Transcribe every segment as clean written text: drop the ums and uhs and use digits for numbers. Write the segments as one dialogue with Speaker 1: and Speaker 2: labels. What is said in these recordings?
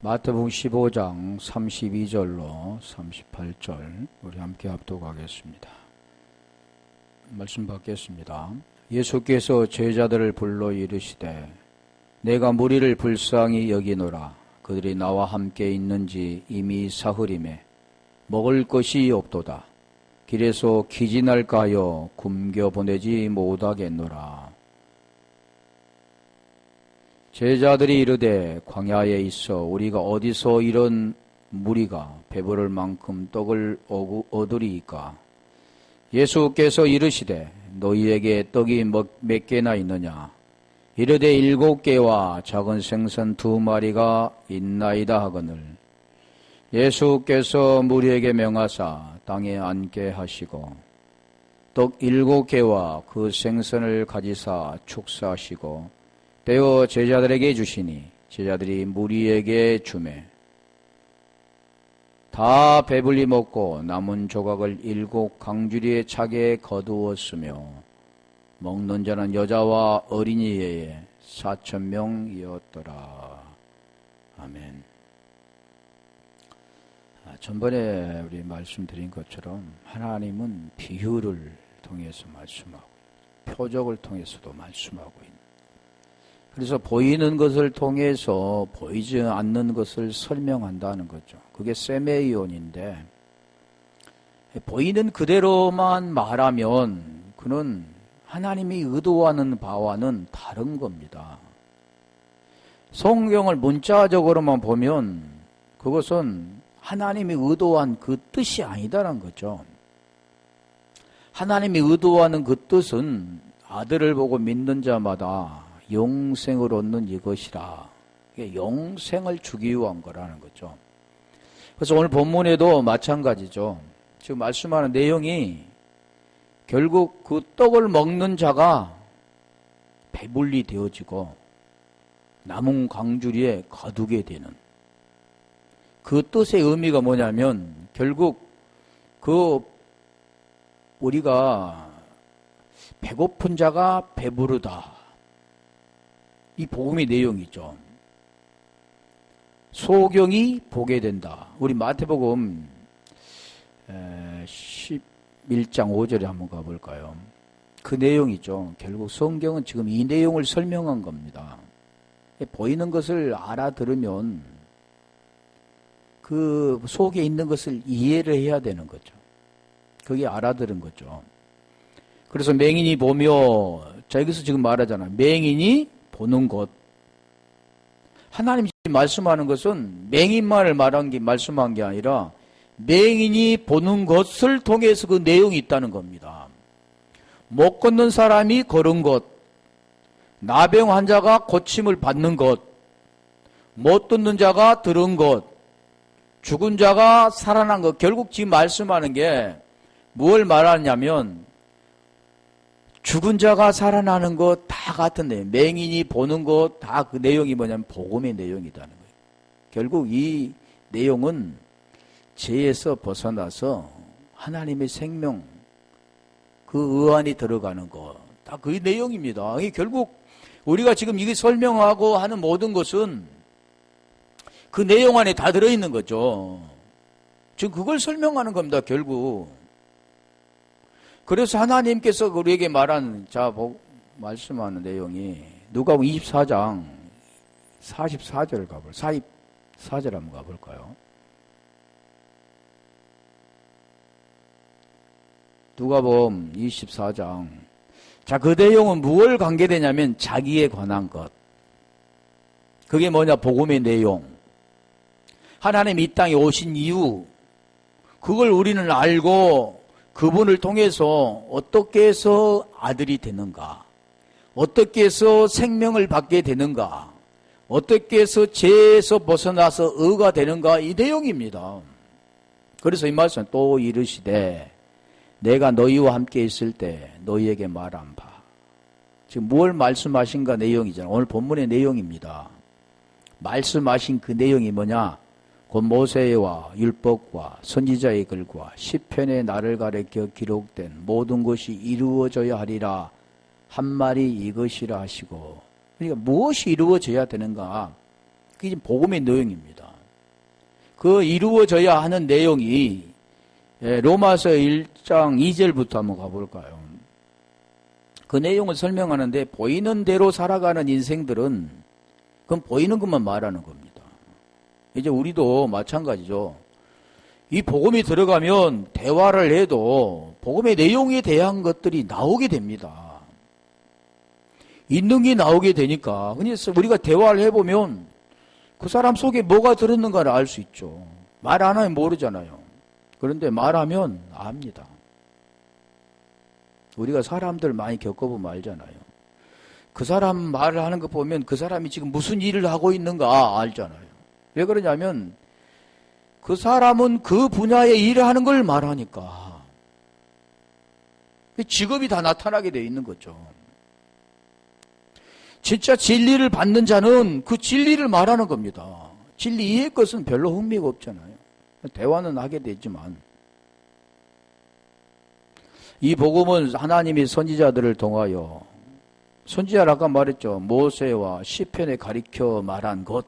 Speaker 1: 마태복음 15장 32절로 38절 우리 함께 합독하겠습니다. 말씀 받겠습니다. 예수께서 제자들을 불러 이르시되 내가 무리를 불쌍히 여기노라. 그들이 나와 함께 있는지 이미 사흘임에 먹을 것이 없도다. 길에서 기진할까 하여 굶겨 보내지 못하겠노라. 제자들이 이르되 광야에 있어 우리가 어디서 이런 무리가 배부를 만큼 떡을 얻으리이까. 예수께서 이르시되 너희에게 떡이 몇 개나 있느냐. 이르되 7개와 작은 생선 2마리가 있나이다 하거늘. 예수께서 무리에게 명하사 땅에 앉게 하시고 떡 7개와 그 생선을 가지사 축사하시고 떼어 제자들에게 주시니 제자들이 무리에게 주매 다 배불리 먹고 남은 조각을 7 강주리에 차게 거두었으며 먹는 자는 여자와 어린이 외에 4,000명이었더라. 아멘. 전번에 우리 말씀드린 것처럼 하나님은 비유를 통해서 말씀하고 표적을 통해서도 말씀하고 있는, 그래서 보이는 것을 통해서 보이지 않는 것을 설명한다는 거죠. 그게 세메이온인데, 보이는 그대로만 말하면 그는 하나님이 의도하는 바와는 다른 겁니다. 성경을 문자적으로만 보면 그것은 하나님이 의도한 그 뜻이 아니다라는 거죠. 하나님이 의도하는 그 뜻은 아들을 보고 믿는 자마다 영생을 얻는 이것이라. 영생을 주기 위한 거라는 거죠. 그래서 오늘 본문에도 마찬가지죠. 지금 말씀하는 내용이 결국 그 떡을 먹는 자가 배불리 되어지고 남은 강주리에 거두게 되는 그 뜻의 의미가 뭐냐면 결국 우리가 배고픈 자가 배부르다. 이 복음의 내용이죠. 소경이 보게 된다. 우리 마태복음 11장 5절에 한번 가볼까요? 그 내용이죠. 결국 성경은 지금 이 내용을 설명한 겁니다. 보이는 것을 알아들으면 그 속에 있는 것을 이해를 해야 되는 거죠. 그게 알아들은 거죠. 그래서 맹인이 보며, 자, 여기서 지금 말하잖아요. 맹인이 보는 것. 하나님이 말씀하는 것은 맹인만을 말씀한 게 아니라 맹인이 보는 것을 통해서 그 내용이 있다는 겁니다. 못 걷는 사람이 걸은 것, 나병 환자가 고침을 받는 것, 못 듣는 자가 들은 것, 죽은 자가 살아난 것. 결국 지금 말씀하는 게 뭘 말하냐면 죽은 자가 살아나는 것 다 같은 내용. 맹인이 보는 것 다 그 내용이 뭐냐면 복음의 내용이라는 거예요. 결국 이 내용은 죄에서 벗어나서 하나님의 생명, 그 의안이 들어가는 것. 다 그 내용입니다. 결국 우리가 지금 이게 설명하고 하는 모든 것은 그 내용 안에 다 들어있는 거죠. 지금 그걸 설명하는 겁니다, 결국. 그래서 하나님께서 우리에게 말씀하는 내용이 누가복음 24장 44절을 44절 한번 가볼까요? 누가복음 24장. 자, 그 내용은 무엇을 관계되냐면 자기에 관한 것. 그게 뭐냐? 복음의 내용. 하나님 이 땅에 오신 이유, 그걸 우리는 알고 그분을 통해서 어떻게 해서 아들이 되는가, 어떻게 해서 생명을 받게 되는가, 어떻게 해서 죄에서 벗어나서 의가 되는가, 이 내용입니다. 그래서 이 말씀은 또 이르시되 내가 너희와 함께 있을 때 너희에게 말한 바. 지금 뭘 말씀하신가 내용이잖아요. 오늘 본문의 내용입니다. 말씀하신 그 내용이 뭐냐? 곧 모세와 율법과 선지자의 글과 시편의 나를 가리켜 기록된 모든 것이 이루어져야 하리라 한 말이 이것이라 하시고. 그러니까 무엇이 이루어져야 되는가? 그게 지금 복음의 내용입니다. 그 이루어져야 하는 내용이 로마서 1장 2절부터 한번 가볼까요? 그 내용을 설명하는데 보이는 대로 살아가는 인생들은 그건 보이는 것만 말하는 겁니다. 이제 우리도 마찬가지죠. 이 복음이 들어가면 대화를 해도 복음의 내용에 대한 것들이 나오게 됩니다. 있는 게 나오게 되니까 그래서 우리가 대화를 해보면 그 사람 속에 뭐가 들었는가를 알 수 있죠. 말 안 하면 모르잖아요. 그런데 말하면 압니다. 우리가 사람들 많이 겪어보면 알잖아요. 그 사람 말을 하는 거 보면 그 사람이 지금 무슨 일을 하고 있는가 알잖아요. 왜 그러냐면 그 사람은 그 분야의 일을 하는 걸 말하니까 직업이 다 나타나게 돼 있는 거죠. 진짜 진리를 받는 자는 그 진리를 말하는 겁니다. 진리 이해의 것은 별로 흥미가 없잖아요. 대화는 하게 되지만 이 복음은 하나님이 선지자들을 통하여 선지자를 아까 말했죠. 모세와 시편에 가리켜 말한 것,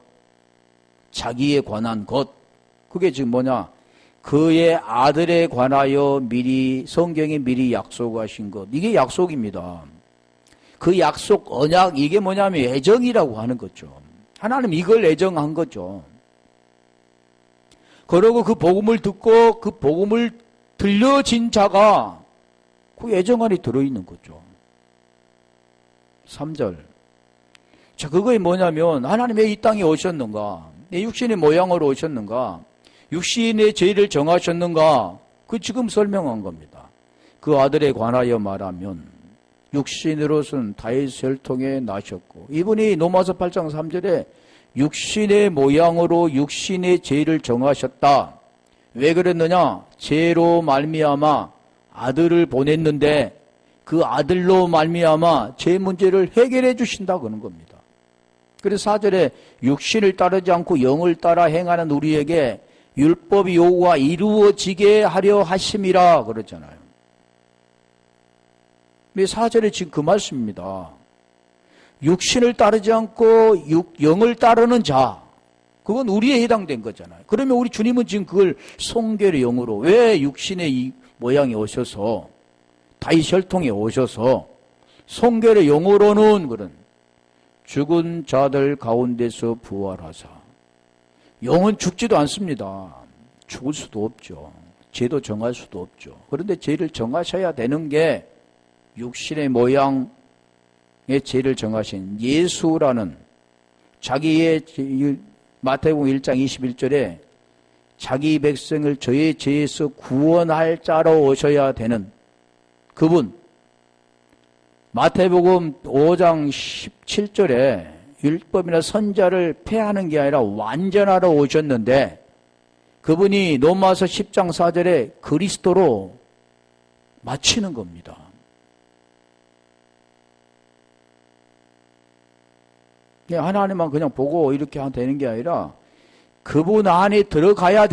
Speaker 1: 자기에 관한 것, 그게 지금 뭐냐? 그의 아들에 관하여 미리 성경에 미리 약속하신 것, 이게 약속입니다. 그 약속 언약, 이게 뭐냐면 애정이라고 하는 거죠. 하나님 이걸 애정한 거죠. 그러고 그 복음을 듣고 그 복음을 들려진 자가 그 애정 안에 들어있는 거죠. 3절. 자, 그거에 뭐냐면 하나님 왜 이 땅에 오셨는가? 내 육신의 모양으로 오셨는가? 육신의 죄를 정하셨는가? 그 지금 설명한 겁니다. 그 아들에 관하여 말하면 육신으로서는 다윗 혈통에 나셨고, 이분이 로마서 8장 3절에 육신의 모양으로 육신의 죄를 정하셨다. 왜 그랬느냐? 죄로 말미암아 아들을 보냈는데 그 아들로 말미암아 죄 문제를 해결해 주신다 그러는 겁니다. 그래서 4절에 육신을 따르지 않고 영을 따라 행하는 우리에게 율법의 요구가 이루어지게 하려 하심이라 그랬잖아요. 4절에 지금 그 말씀입니다. 육신을 따르지 않고 영을 따르는 자, 그건 우리에 해당된 거잖아요. 그러면 우리 주님은 지금 그걸 성결의 영으로, 왜 육신의 이 모양에 오셔서 다윗 혈통에 오셔서 성결의 영으로는 그런 죽은 자들 가운데서 부활하사, 영은 죽지도 않습니다. 죽을 수도 없죠. 죄도 정할 수도 없죠. 그런데 죄를 정하셔야 되는 게 육신의 모양의 죄를 정하신 예수라는 자기의 마태복음 1장 21절에 자기 백성을 저의 죄에서 구원할 자로 오셔야 되는 그분, 마태복음 5장 17절에 율법이나 선자를 폐하는 게 아니라 완전하러 오셨는데 그분이 로마서 10장 4절에 그리스도로 마치는 겁니다. 하나님만 그냥 보고 이렇게 하면 되는 게 아니라 그분 안에 들어가야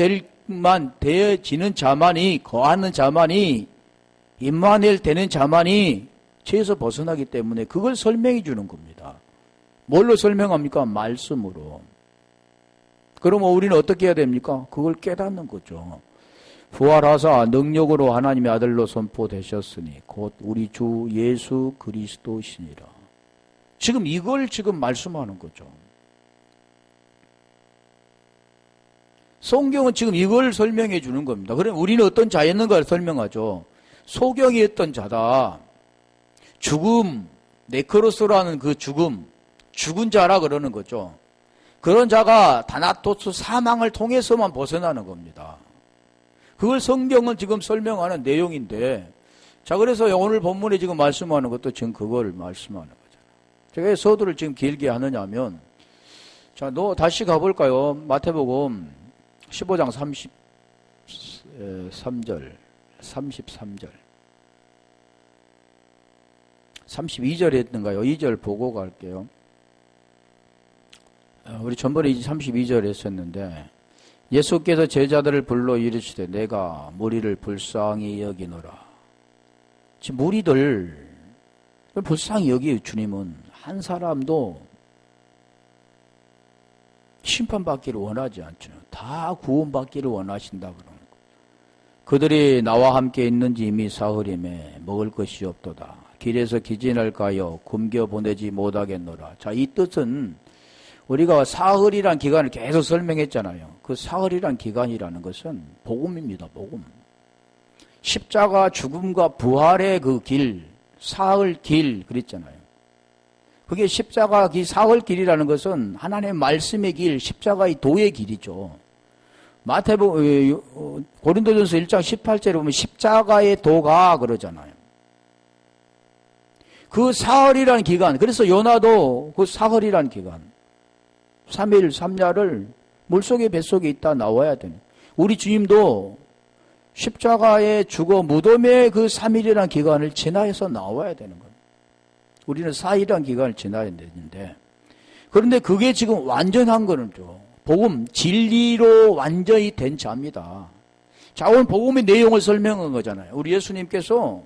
Speaker 1: 되어지는 자만이, 거하는 자만이, 임마누엘 되는 자만이 죄에서 벗어나기 때문에 그걸 설명해 주는 겁니다. 뭘로 설명합니까? 말씀으로. 그러면 우리는 어떻게 해야 됩니까? 그걸 깨닫는 거죠. 부활하사 능력으로 하나님의 아들로 선포되셨으니 곧 우리 주 예수 그리스도시니라. 지금 이걸 지금 말씀하는 거죠. 성경은 지금 이걸 설명해 주는 겁니다. 그럼 우리는 어떤 자였는가를 설명하죠. 소경이었던 자다. 죽음, 네크로스라는 그 죽음, 죽은 자라 그러는 거죠. 그런 자가 다나토스 사망을 통해서만 벗어나는 겁니다. 그걸 성경은 지금 설명하는 내용인데, 자, 그래서 오늘 본문에 지금 말씀하는 것도 지금 그걸 말씀하는 거잖아요. 제가 왜 서두를 지금 길게 하느냐면, 자, 다시 가볼까요? 마태복음 15장 33절, 32절 했던가요? 2절 보고 갈게요. 우리 전번에 32절 했었는데, 예수께서 제자들을 불러 이르시되 내가 무리를 불쌍히 여기노라. 지금 무리들 불쌍히 여기요. 주님은 한 사람도 심판받기를 원하지 않죠. 다 구원받기를 원하신다 그러는 거예요. 그들이 나와 함께 있는지 이미 사흘임에 먹을 것이 없도다. 길에서 기진할까요? 굶겨 보내지 못하겠노라. 자, 이 뜻은 우리가 사흘이란 기간을 계속 설명했잖아요. 그 사흘이란 기간이라는 것은 복음입니다. 복음. 십자가 죽음과 부활의 그 길, 사흘 길 그랬잖아요. 그게 십자가 사흘 길이라는 것은 하나님의 말씀의 길, 십자가의 도의 길이죠. 고린도전서 1장 18절에 보면 십자가의 도가 그러잖아요. 그 사흘이라는 기간, 그래서 요나도 그 사흘이라는 기간, 3일, 3야를 물속에 뱃속에 있다 나와야 되는. 우리 주님도 십자가에 죽어 무덤의 그 3일이라는 기간을 지나서 나와야 되는 겁니다. 우리는 4일이라는 기간을 지나야 되는데, 그런데 그게 지금 완전한 거는요. 복음, 진리로 완전히 된 자입니다. 자, 오늘 복음의 내용을 설명한 거잖아요. 우리 예수님께서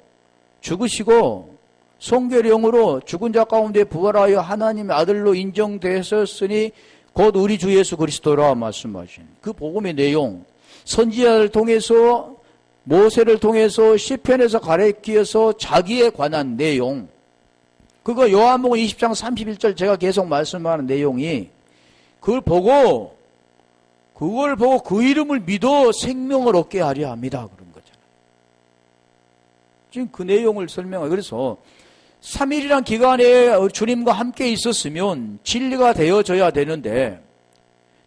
Speaker 1: 죽으시고 성결영으로 죽은 자 가운데 부활하여 하나님의 아들로 인정되셨으니 곧 우리 주 예수 그리스도라 말씀하신 그 복음의 내용, 선지자를 통해서 모세를 통해서 시편에서 가르치어서 자기에 관한 내용, 그거 요한복음 20장 31절 제가 계속 말씀하는 내용이 그걸 보고 그 이름을 믿어 생명을 얻게 하려 합니다. 그런 거잖아요. 지금 그 내용을 설명해요. 그래서 3일이란 기간에 주님과 함께 있었으면 진리가 되어져야 되는데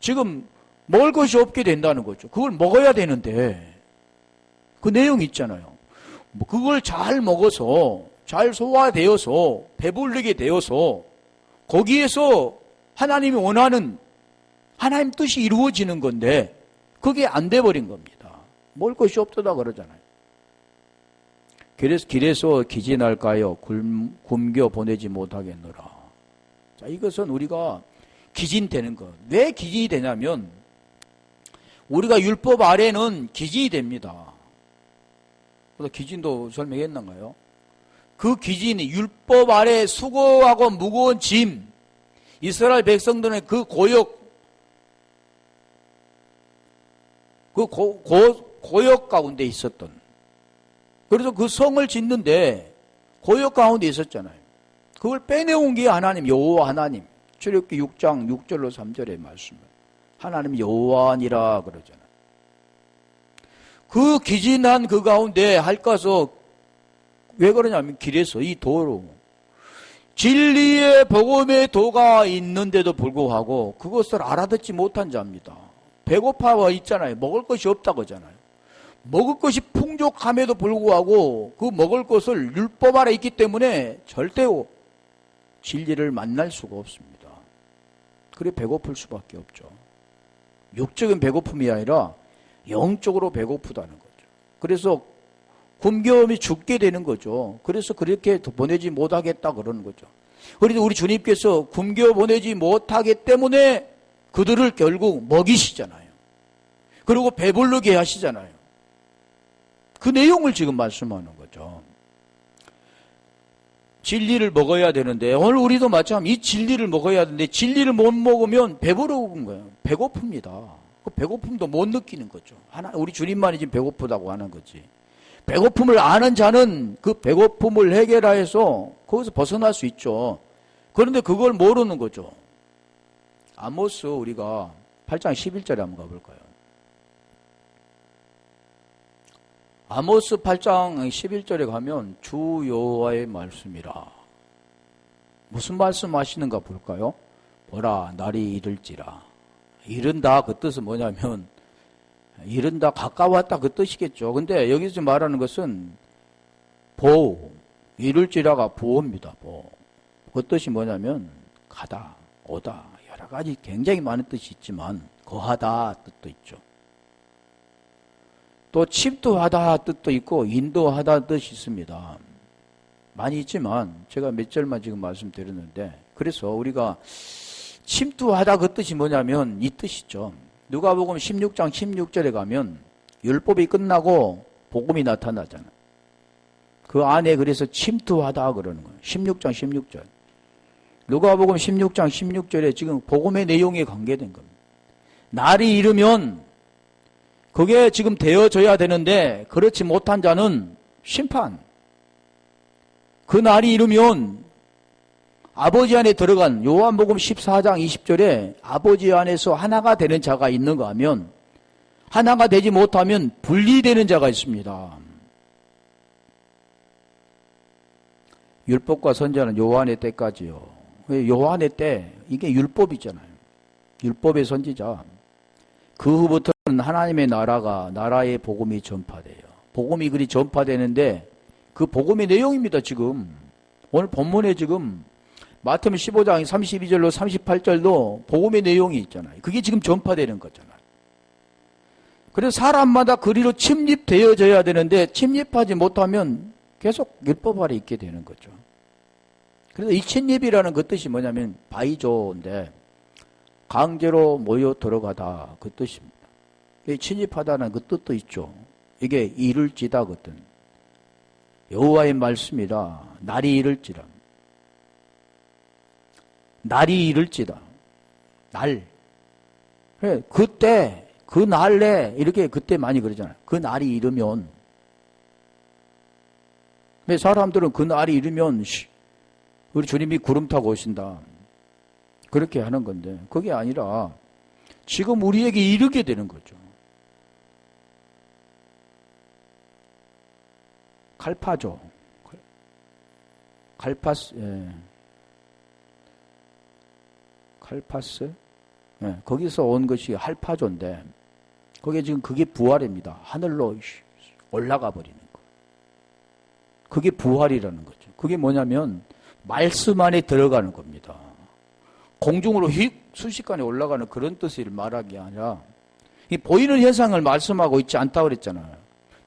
Speaker 1: 지금 먹을 것이 없게 된다는 거죠. 그걸 먹어야 되는데 그 내용이 있잖아요. 그걸 잘 먹어서 잘 소화되어서 배부르게 되어서 거기에서 하나님이 원하는 하나님 뜻이 이루어지는 건데 그게 안 돼버린 겁니다. 먹을 것이 없다 그러잖아요. 길에서 기진할까요? 굶겨 보내지 못하겠노라. 자, 이것은 우리가 기진되는 것. 왜 기진이 되냐면 우리가 율법 아래는 기진이 됩니다. 그래서 기진도 설명했는가요? 그 기진이 율법 아래 수고하고 무거운 짐, 이스라엘 백성들의 그 고역, 고역 가운데 있었던. 그래서 그 성을 짓는데 고역 가운데 있었잖아요. 그걸 빼내온 게 하나님, 여호와 하나님. 출애굽기 6장 6절로 3절의 말씀. 하나님 여호와니라 그러잖아요. 그 기진한 그 가운데 할까서 왜 그러냐면 길에서 이 도로 진리의 복음의 도가 있는데도 불구하고 그것을 알아듣지 못한 자입니다. 배고파 있잖아요. 먹을 것이 없다고 하잖아요. 먹을 것이 풍족함에도 불구하고 그 먹을 것을 율법 아래 있기 때문에 절대 진리를 만날 수가 없습니다. 그래 배고플 수밖에 없죠. 육적인 배고픔이 아니라 영적으로 배고프다는 거죠. 그래서 굶겨움이 죽게 되는 거죠. 그래서 그렇게 보내지 못하겠다 그러는 거죠. 그래서 우리 주님께서 굶겨 보내지 못하기 때문에 그들을 결국 먹이시잖아요. 그리고 배부르게 하시잖아요. 그 내용을 지금 말씀하는 거죠. 진리를 먹어야 되는데 오늘 우리도 마찬가지 이 진리를 먹어야 되는데 진리를 못 먹으면 배부른 거예요. 배고픕니다. 그 배고픔도 못 느끼는 거죠. 우리 주님만이 지금 배고프다고 하는 거지. 배고픔을 아는 자는 그 배고픔을 해결하여서 거기서 벗어날 수 있죠. 그런데 그걸 모르는 거죠. 아모스 우리가 8장 11절에 한번 가볼까요? 아모스 8장 11절에 가면 주 여호와의 말씀이라. 무슨 말씀 하시는가 볼까요? 보라 날이 이를지라. 이른다 그 뜻은 뭐냐면 이른다 가까웠다 그 뜻이겠죠. 근데 여기서 말하는 것은 보호, 이룰지라가 보호입니다. 보호. 그 뜻이 뭐냐면 가다, 오다 여러 가지 굉장히 많은 뜻이 있지만 거하다 뜻도 있죠. 또 침투하다 뜻도 있고 인도하다 뜻이 있습니다. 많이 있지만 제가 몇 절만 지금 말씀드렸는데 그래서 우리가 침투하다 그 뜻이 뭐냐면 이 뜻이죠. 누가복음 16장 16절에 가면 율법이 끝나고 복음이 나타나잖아요. 그 안에 그래서 침투하다 그러는 거예요. 16장 16절. 누가복음 16장 16절에 지금 복음의 내용에 관계된 겁니다. 날이 이르면 그게 지금 되어져야 되는데 그렇지 못한 자는 심판. 그 날이 이르면 아버지 안에 들어간 요한복음 14장 20절에 아버지 안에서 하나가 되는 자가 있는가 하면 하나가 되지 못하면 분리되는 자가 있습니다. 율법과 선지자는 요한의 때까지요. 요한의 때 이게 율법이잖아요. 율법의 선지자. 그 후부터는 하나님의 나라의 복음이 전파돼요. 복음이 그리 전파되는데 그 복음의 내용입니다. 지금 오늘 본문에 지금 마태복음 15장 32절로 38절도 복음의 내용이 있잖아요. 그게 지금 전파되는 거잖아요. 그래서 사람마다 그리로 침입되어져야 되는데 침입하지 못하면 계속 율법 아래 있게 되는 거죠. 그래서 이 침입이라는 그 뜻이 뭐냐면 바이조인데 강제로 모여 들어가다 그 뜻입니다. 이 침입하다는 그 뜻도 있죠. 이게 이를지다 거든. 여호와의 말씀이라 날이 이를지라. 날이 이를지다. 날. 그때 그 날에 이렇게 그때 많이 그러잖아요. 그 날이 이르면 사람들은 그 날이 이르면 우리 주님이 구름 타고 오신다. 그렇게 하는 건데 그게 아니라 지금 우리에게 이르게 되는 거죠. 칼파죠. 칼파스. 예. 칼파스. 예. 거기서 온 것이 할파조인데 그게 지금 그게 부활입니다. 하늘로 올라가 버리는 거. 그게 부활이라는 거죠. 그게 뭐냐면 말씀 안에 들어가는 겁니다. 공중으로 휙 순식간에 올라가는 그런 뜻을 말하기 아니라 이 보이는 현상을 말씀하고 있지 않다고 그랬잖아요.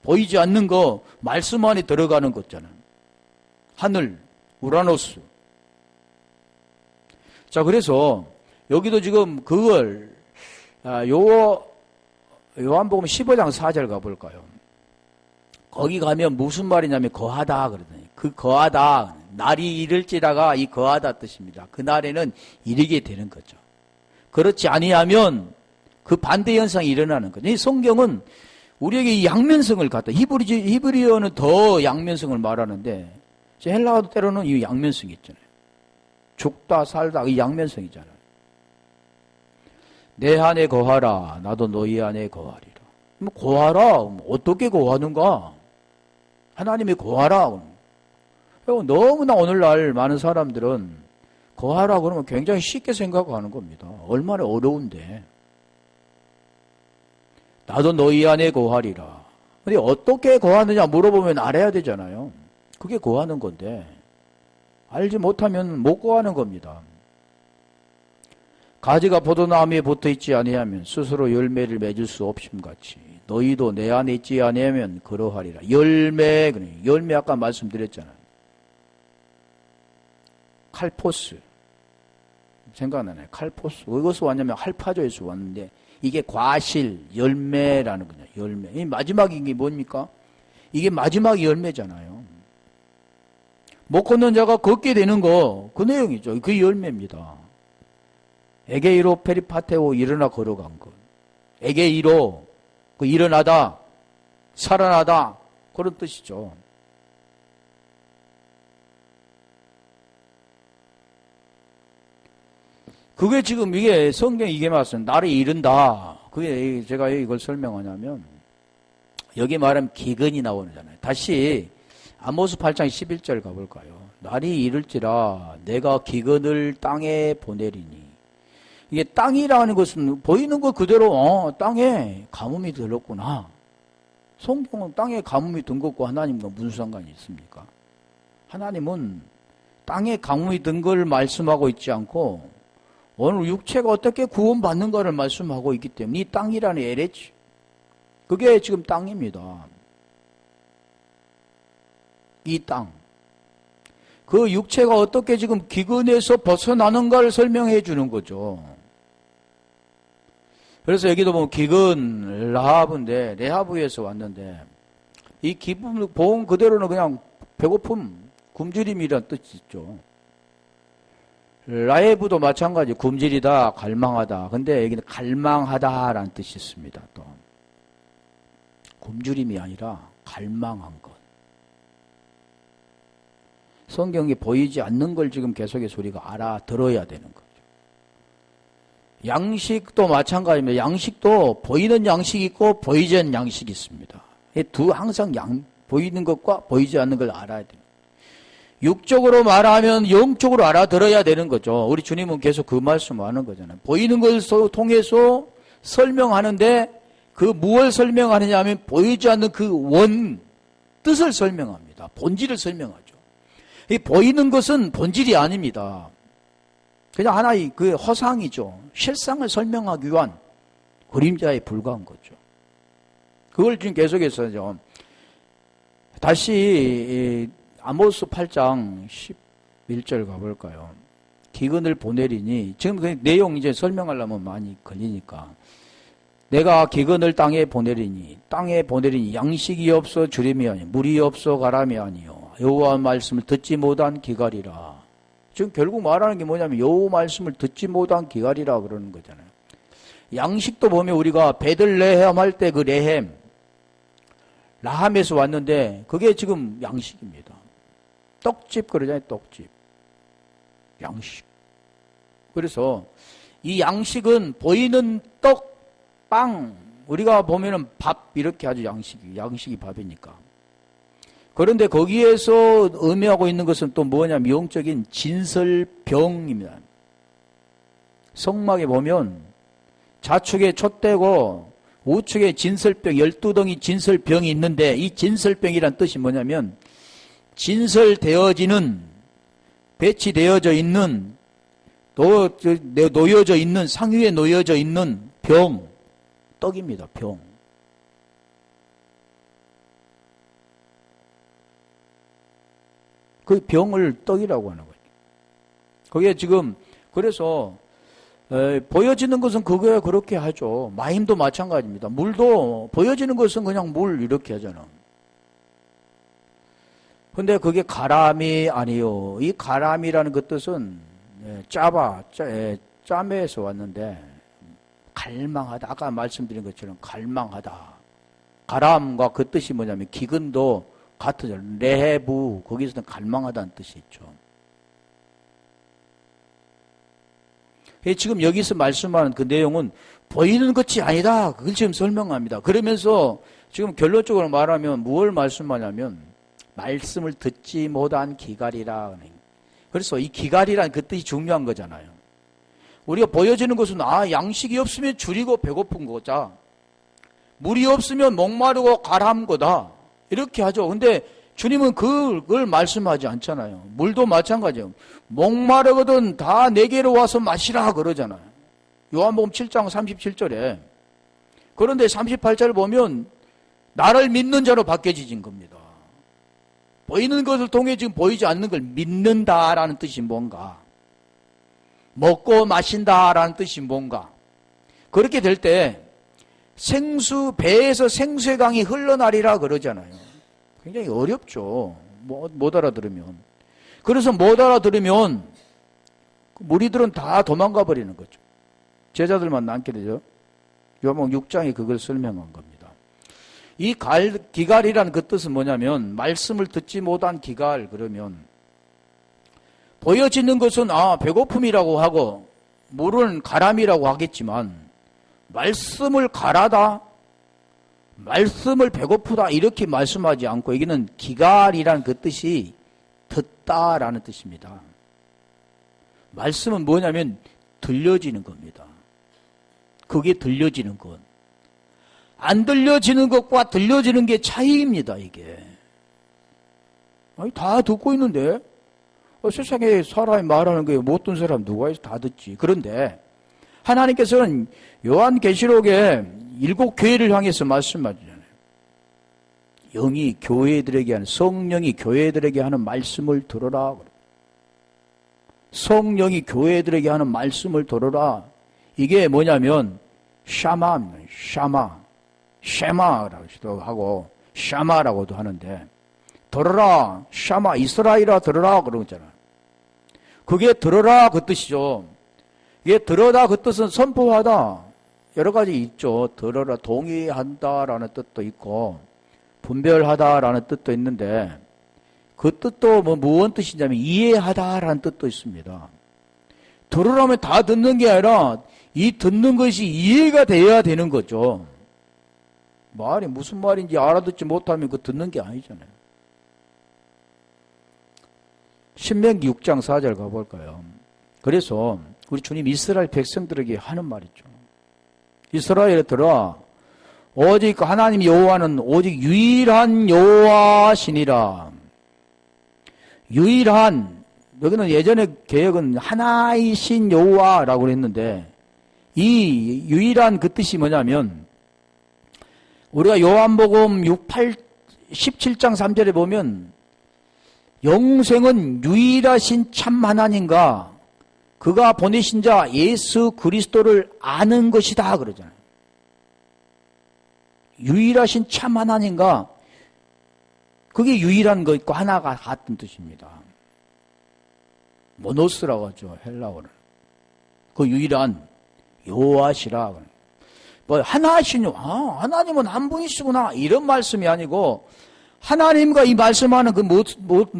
Speaker 1: 보이지 않는 거 말씀 안에 들어가는 거잖아요. 하늘, 우라노스. 자, 그래서 여기도 지금 그걸 요한복음 15장 4절 가볼까요? 거기 가면 무슨 말이냐면 거하다 그러더니 그 거하다 날이 이를지라가 이 거하다 뜻입니다. 그 날에는 이르게 되는 거죠. 그렇지 아니하면 그 반대 현상이 일어나는 거죠. 이 성경은 우리에게 이 양면성을 갖다 히브리어는 더 양면성을 말하는데 헬라어도 때로는 이 양면성이 있잖아요. 죽다 살다 이 양면성이잖아요. 내 안에 거하라 나도 너희 안에 거하리라. 뭐 거하라 어떻게 거하는가? 하나님이 거하라. 너무나 오늘날 많은 사람들은 거하라 그러면 굉장히 쉽게 생각하는 겁니다. 얼마나 어려운데. 나도 너희 안에 거하리라. 근데 어떻게 거하느냐 물어보면 알아야 되잖아요. 그게 거하는 건데 알지 못하면 못 거하는 겁니다. 가지가 포도나무에 붙어있지 아니하면 스스로 열매를 맺을 수 없음같이 너희도 내 안에 있지 아니하면 그러하리라. 열매, 열매 아까 말씀드렸잖아요. 칼포스. 생각나네. 칼포스. 어디서 왔냐면 할파조에서 왔는데 이게 과실, 열매라는 거냐. 열매. 이 마지막이 이게 뭡니까? 이게 마지막 열매잖아요. 못 걷는 자가 걷게 되는 거, 그 내용이죠. 그 열매입니다. 에게이로 페리파테오 일어나 걸어간 것. 에게이로 그 일어나다, 살아나다 그런 뜻이죠. 그게 지금 이게 성경 이게 말씀 나를 이른다. 그게 제가 이걸 설명하냐면 여기 말하면 기근이 나오잖아요. 다시 아모스 8장 11절 가볼까요? 날이 이를지라 내가 기근을 땅에 보내리니. 이게 땅이라는 것은 보이는 것 그대로 땅에 가뭄이 들었구나. 성경은 땅에 가뭄이 든 것과 하나님과 무슨 상관이 있습니까? 하나님은 땅에 가뭄이 든 걸 말씀하고 있지 않고 오늘 육체가 어떻게 구원받는가를 말씀하고 있기 때문에 이 땅이라는 에레지 그게 지금 땅입니다. 이 땅. 그 육체가 어떻게 지금 기근에서 벗어나는가를 설명해 주는 거죠. 그래서 여기도 보면 기근 라하브인데 레하브에서 왔는데 이 기분 보험 그대로는 그냥 배고픔 굶주림이라는 뜻이 있죠. 라헤브도 마찬가지 굶주리다, 갈망하다. 근데 여기는 갈망하다라는 뜻이 있습니다. 또 굶주림이 아니라 갈망한 것. 성경에 보이지 않는 걸 지금 계속해서 우리가 알아들어야 되는 거죠. 양식도 마찬가지입니다. 양식도 보이는 양식이 있고 보이지 않는 양식이 있습니다. 항상 보이는 것과 보이지 않는 걸 알아야 돼요. 육적으로 말하면 영적으로 알아들어야 되는 거죠. 우리 주님은 계속 그 말씀을 하는 거잖아요. 보이는 것을 통해서 설명하는데 그 무엇을 설명하느냐 하면 보이지 않는 그 원, 뜻을 설명합니다. 본질을 설명하죠. 이 보이는 것은 본질이 아닙니다. 그냥 하나의 그 허상이죠. 실상을 설명하기 위한 그림자에 불과한 거죠. 그걸 지금 계속해서 다시 아모스 8장 11절 가볼까요? 기근을 보내리니, 지금 그 내용 이제 설명하려면 많이 걸리니까. 내가 기근을 땅에 보내리니 양식이 없어 주림이 아니요 물이 없어 가람이 아니요 여호와 말씀을 듣지 못한 기갈이라. 지금 결국 말하는 게 뭐냐면 여호와 말씀을 듣지 못한 기갈이라 그러는 거잖아요. 양식도 보면 우리가 베들레헴 할 때 그 레헴 라함에서 왔는데 그게 지금 양식입니다. 떡집 그러잖아요. 떡집. 양식. 그래서 이 양식은 보이는 떡, 빵, 우리가 보면은 밥 이렇게 하죠. 양식이 밥이니까. 그런데 거기에서 의미하고 있는 것은 또 뭐냐면 영적인 진설병입니다. 성막에 보면 좌측에 촛대고 우측에 진설병, 12덩이 진설병이 있는데 이 진설병이란 뜻이 뭐냐면 진설되어지는, 배치되어져 있는, 놓여져 있는, 상위에 놓여져 있는 병, 떡입니다. 병. 그 병을 떡이라고 하는 거죠. 그게 지금 그래서 보여지는 것은 그거야 그렇게 하죠. 마임도 마찬가지입니다. 물도 보여지는 것은 그냥 물 이렇게 하잖아. 근데 그게 가람이 아니요. 이 가람이라는 그 뜻은 짜메에서 왔는데 갈망하다. 아까 말씀드린 것처럼 갈망하다. 가람과 그 뜻이 뭐냐면 기근도 같으죠. 레헤브, 거기서는 갈망하다는 뜻이 있죠. 지금 여기서 말씀하는 그 내용은 보이는 것이 아니다. 그걸 지금 설명합니다. 그러면서 지금 결론적으로 말하면 무엇을 말씀하냐면 말씀을 듣지 못한 기갈이라. 그래서 이 기갈이란 그 뜻이 중요한 거잖아요. 우리가 보여지는 것은 양식이 없으면 줄이고 배고픈 거자. 물이 없으면 목마르고 가라앉은 거다. 이렇게 하죠. 근데 주님은 그걸 말씀하지 않잖아요. 물도 마찬가지예요. 목마르거든 다 내게로 와서 마시라 그러잖아요. 요한복음 7장 37절에. 그런데 38절을 보면 나를 믿는 자로 바뀌어진 겁니다. 보이는 것을 통해 지금 보이지 않는 걸 믿는다라는 뜻이 뭔가, 먹고 마신다라는 뜻이 뭔가. 그렇게 될 때 배에서 생수의 강이 흘러나리라 그러잖아요. 굉장히 어렵죠. 못 알아들으면. 그래서 못 알아들으면 무리들은 다 도망가 버리는 거죠. 제자들만 남게 되죠. 요한복음 6장에 그걸 설명한 겁니다. 이 기갈이라는 그 뜻은 뭐냐면 말씀을 듣지 못한 기갈. 그러면 보여지는 것은 배고픔이라고 하고 물은 가람이라고 하겠지만 말씀을 가라다, 말씀을 배고프다 이렇게 말씀하지 않고 여기는 기갈이라는 그 뜻이 듣다라는 뜻입니다. 말씀은 뭐냐면 들려지는 겁니다. 그게 들려지는 것. 안 들려지는 것과 들려지는 게 차이입니다. 이게. 다 듣고 있는데 세상에 사람이 말하는 거에 못 듣는 사람 누가 있어? 다 듣지. 그런데 하나님께서는 요한계시록에 7교회를 향해서 말씀하잖아요. 영이 교회들에게 하는, 성령이 교회들에게 하는 말씀을 들어라. 성령이 교회들에게 하는 말씀을 들어라. 이게 뭐냐면 샤마입니다. 샤마라고도 하고 샤마라고도 하는데 들어라. 샤마 이스라엘아 들어라 그러잖아요. 그게 들어라 그 뜻이죠. 이게 들어다 그 뜻은 선포하다. 여러 가지 있죠. 들어라, 동의한다라는 뜻도 있고 분별하다라는 뜻도 있는데 그 뜻도 무슨 뜻이냐면 이해하다라는 뜻도 있습니다. 들으라면 다 듣는 게 아니라 이 듣는 것이 이해가 돼야 되는 거죠. 말이 무슨 말인지 알아듣지 못하면 그 듣는 게 아니잖아요. 신명기 6장 4절 가볼까요? 그래서 우리 주님 이스라엘 백성들에게 하는 말이죠. 이스라엘들아, 오직 하나님 여호와는 오직 유일한 여호와시니라. 유일한, 여기는 예전에 개혁은 하나이신 여호와라고 했는데 이 유일한 그 뜻이 뭐냐면 우리가 요한복음 17장 3절에 보면 영생은 유일하신 참 하나님과 그가 보내신 자 예수 그리스도를 아는 것이다 그러잖아요. 유일하신 참 하나님과 그게 유일한 것과 하나가 같은 뜻입니다. 모노스라고 하죠. 헬라어는. 그 유일한 여호와시라. 뭐 하나이신 하나님은 한 분이시구나 이런 말씀이 아니고 하나님과 이 말씀하는 그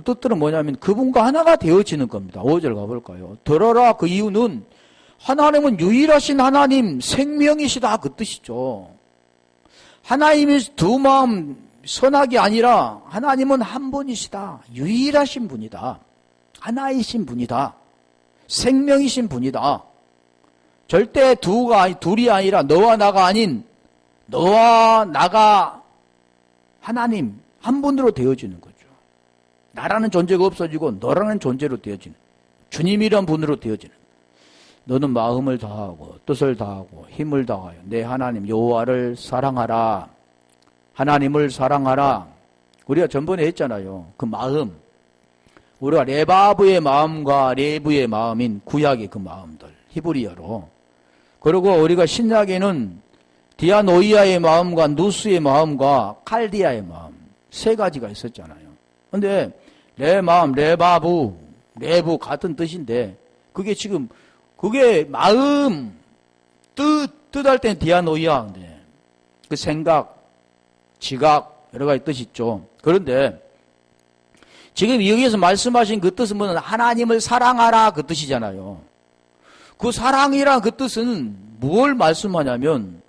Speaker 1: 뜻들은 뭐냐면 그분과 하나가 되어지는 겁니다. 5절 가볼까요? 들어라 그 이유는 하나님은 유일하신 하나님 생명이시다 그 뜻이죠. 하나님이 두 마음 선악이 아니라 하나님은 한 분이시다. 유일하신 분이다. 하나이신 분이다. 생명이신 분이다. 절대 둘이 아니라 너와 나가 아닌 너와 나가 하나님 한 분으로 되어지는 거죠. 나라는 존재가 없어지고 너라는 존재로 되어지는 주님이란 분으로 되어지는 너는 마음을 다하고 뜻을 다하고 힘을 다하여 내 하나님 여호와를 사랑하라. 하나님을 사랑하라. 우리가 전번에 했잖아요. 그 마음. 우리가 레바브의 마음과 레브의 마음인 구약의 그 마음들. 히브리어로. 그리고 우리가 신약에는 디아노이아의 마음과 누스의 마음과 칼디아의 마음. 세 가지가 있었잖아요. 근데 내 마음, 레바브, 레브 같은 뜻인데 그게 지금 그게 마음, 뜻할 때는 디아노이아인데 그 생각, 지각 여러 가지 뜻이 있죠. 그런데 지금 여기에서 말씀하신 그 뜻은 뭐는 하나님을 사랑하라 그 뜻이잖아요. 그 사랑이란 그 뜻은 뭘 말씀하냐면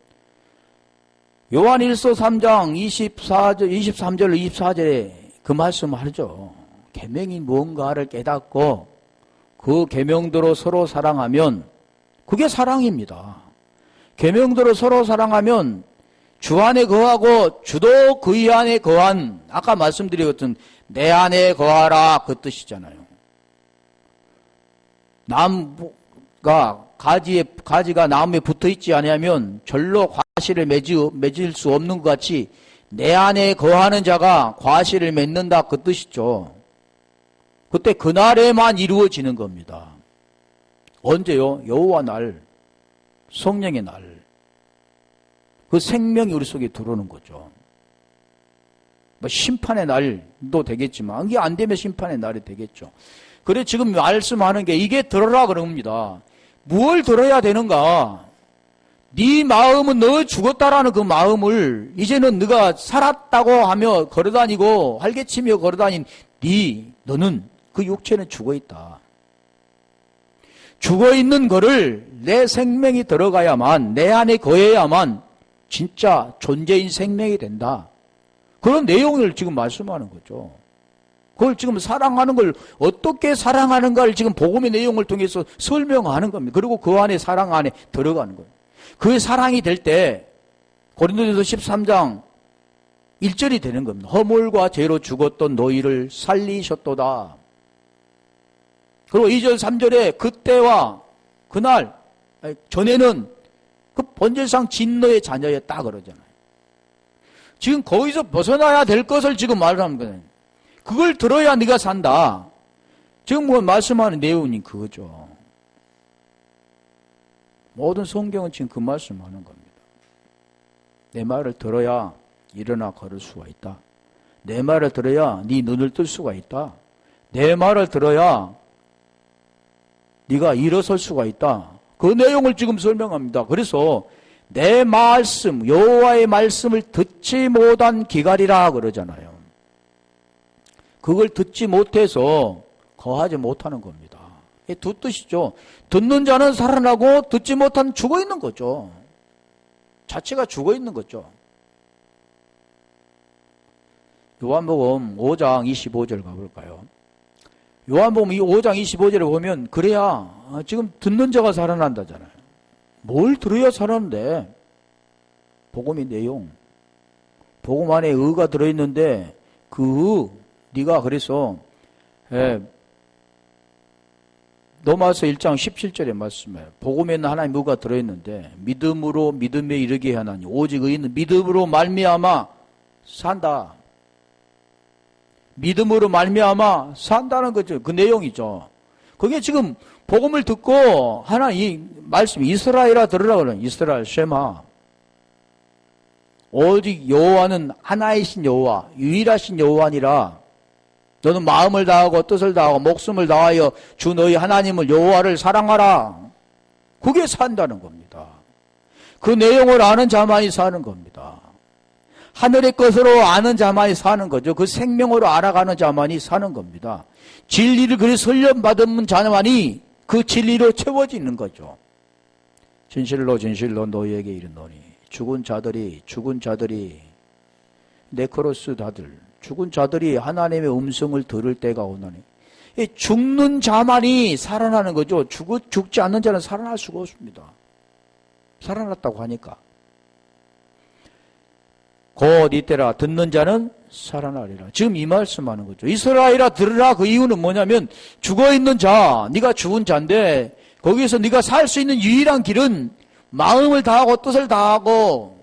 Speaker 1: 요한일서 3장 23절 24절에 그 말씀을 하죠. 계명이 뭔가를 깨닫고 그 계명대로 서로 사랑하면 그게 사랑입니다. 계명대로 서로 사랑하면 주 안에 거하고 주도 그의 안에 거한 아까 말씀드렸던 내 안에 거하라 그 뜻이잖아요. 가지가 나무에 붙어 있지 않으면 절로 과실을 맺을 수 없는 것 같이 내 안에 거하는 자가 과실을 맺는다 그 뜻이죠. 그때 그날에만 이루어지는 겁니다. 언제요? 여호와 날, 성령의 날. 그 생명이 우리 속에 들어오는 거죠. 뭐 심판의 날도 되겠지만 이게 안 되면 심판의 날이 되겠죠. 그래 지금 말씀하는 게 이게 들어라 그럽니다. 뭘 들어야 되는가? 네 마음은 너 죽었다라는 그 마음을 이제는 네가 살았다고 하며 걸어다니고 활개치며 걸어다닌 너는 그 육체는 죽어있다. 죽어있는 거를 내 생명이 들어가야만 내 안에 거해야만 진짜 존재인 생명이 된다. 그런 내용을 지금 말씀하는 거죠. 그걸 지금 사랑하는 걸 어떻게 사랑하는가를 지금 복음의 내용을 통해서 설명하는 겁니다. 그리고 그 안에 사랑 안에 들어가는 거예요. 그 사랑이 될 때 고린도전서 13장 1절이 되는 겁니다. 허물과 죄로 죽었던 너희를 살리셨도다. 그리고 2절 3절에 그때와 그날 전에는 그 본질상 진노의 자녀였다 그러잖아요. 지금 거기서 벗어나야 될 것을 지금 말하는 거예요. 그걸 들어야 네가 산다. 지금 뭐 말씀하는 내용이 그거죠. 모든 성경은 지금 그 말씀하는 겁니다. 내 말을 들어야 일어나 걸을 수가 있다. 내 말을 들어야 네 눈을 뜰 수가 있다. 내 말을 들어야 네가 일어설 수가 있다. 그 내용을 지금 설명합니다. 그래서 내 말씀, 여호와의 말씀을 듣지 못한 기갈이라 그러잖아요. 그걸 듣지 못해서 거하지 못하는 겁니다. 두 뜻이죠. 듣는 자는 살아나고 듣지 못한 죽어 있는 거죠. 자체가 죽어 있는 거죠. 요한복음 5장 25절 가볼까요? 요한복음 5장 25절에 보면 그래야 지금 듣는 자가 살아난다잖아요. 뭘 들어야 살아난대? 복음의 내용. 복음 안에 의가 들어있는데 그 네가 그래서 로마서 1장 17절에 말씀해. 복음에는 하나님 의가 들어있는데 믿음으로 믿음에 이르게 하나니 오직 의인은 믿음으로 말미암아 산다. 믿음으로 말미암아 산다는 거죠. 그 내용이죠. 그게 지금 복음을 듣고 하나님 말씀 이스라엘아 들으라 그러는 이스라엘 쉐마. 오직 여호와는 하나이신 여호와, 유일하신 여호와니라. 너는 마음을 다하고 뜻을 다하고 목숨을 다하여 주 너희 하나님을 여호와를 사랑하라. 그게 산다는 겁니다. 그 내용을 아는 자만이 사는 겁니다. 하늘의 것으로 아는 자만이 사는 거죠. 그 생명으로 알아가는 자만이 사는 겁니다. 진리를 그래서 훈련받은 자만이 그 진리로 채워지는 거죠. 진실로 진실로 너희에게 이르노니 죽은 자들이 네크로스 다들 죽은 자들이 하나님의 음성을 들을 때가 오나니 죽는 자만이 살아나는 거죠. 죽지 않는 자는 살아날 수가 없습니다. 살아났다고 하니까. 곧 이때라 듣는 자는 살아나리라. 지금 이 말씀하는 거죠. 이스라엘아 들으라. 그 이유는 뭐냐면 죽어있는 자, 네가 죽은 자인데 거기에서 네가 살 수 있는 유일한 길은 마음을 다하고 뜻을 다하고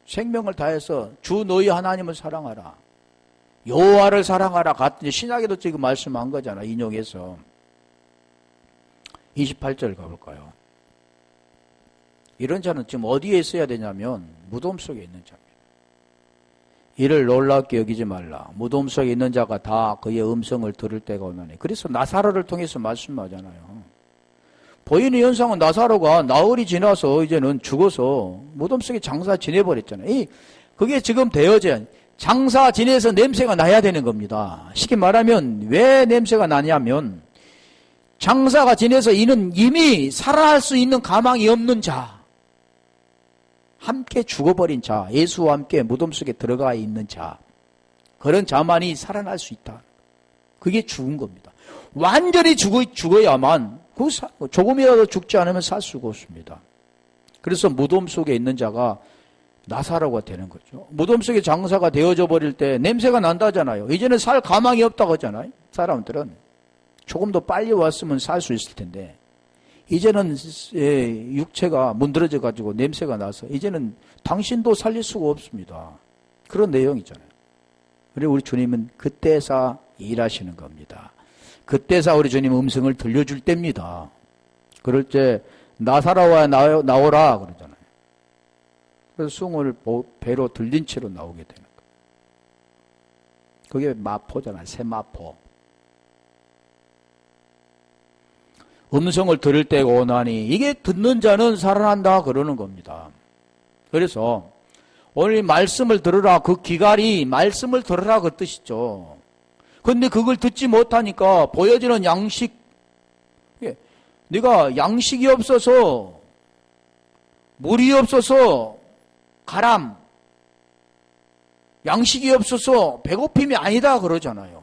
Speaker 1: 생명을 다해서 주 너희 하나님을 사랑하라. 여호와를 사랑하라. 같은 신약에도 지금 말씀한 거잖아. 인용해서 28절 가볼까요? 이런 자는 지금 어디에 있어야 되냐면 무덤 속에 있는 자입니다. 이를 놀랍게 여기지 말라. 무덤 속에 있는 자가 다 그의 음성을 들을 때가 오나니. 그래서 나사로를 통해서 말씀하잖아요. 보이는 현상은 나사로가 나흘이 지나서 이제는 죽어서 무덤 속에 장사 지내버렸잖아요. 그게 지금 되어져 장사 지내서 냄새가 나야 되는 겁니다. 쉽게 말하면 왜 냄새가 나냐면 장사가 지내서 이는 이미 살아날 수 있는 가망이 없는 자, 함께 죽어버린 자, 예수와 함께 무덤 속에 들어가 있는 자, 그런 자만이 살아날 수 있다. 그게 죽은 겁니다. 완전히 죽어야만 조금이라도 죽지 않으면 살 수가 없습니다. 그래서 무덤 속에 있는 자가 나사로가 되는 거죠. 무덤 속에 장사가 되어져 버릴 때 냄새가 난다잖아요. 이제는 살 가망이 없다고 하잖아요. 사람들은 조금 더 빨리 왔으면 살 수 있을 텐데 이제는 육체가 문드러져 가지고 냄새가 나서 이제는 당신도 살릴 수가 없습니다. 그런 내용이잖아요. 그리고 우리 주님은 그때사 일하시는 겁니다. 그때사 우리 주님 음성을 들려줄 때입니다. 그럴 때 나사로와 나오라 그러잖아요. 그래서 숭을 배로 들린 채로 나오게 되는 거예요. 그게 마포잖아요. 새마포. 음성을 들을 때가 오나니 이게 듣는 자는 살아난다 그러는 겁니다. 그래서 오늘 말씀을 들으라 그 기갈이 말씀을 들으라 그 뜻이죠. 그런데 그걸 듣지 못하니까 보여지는 양식 네가 양식이 없어서 물이 없어서 가람 양식이 없어서 배고픔이 아니다 그러잖아요.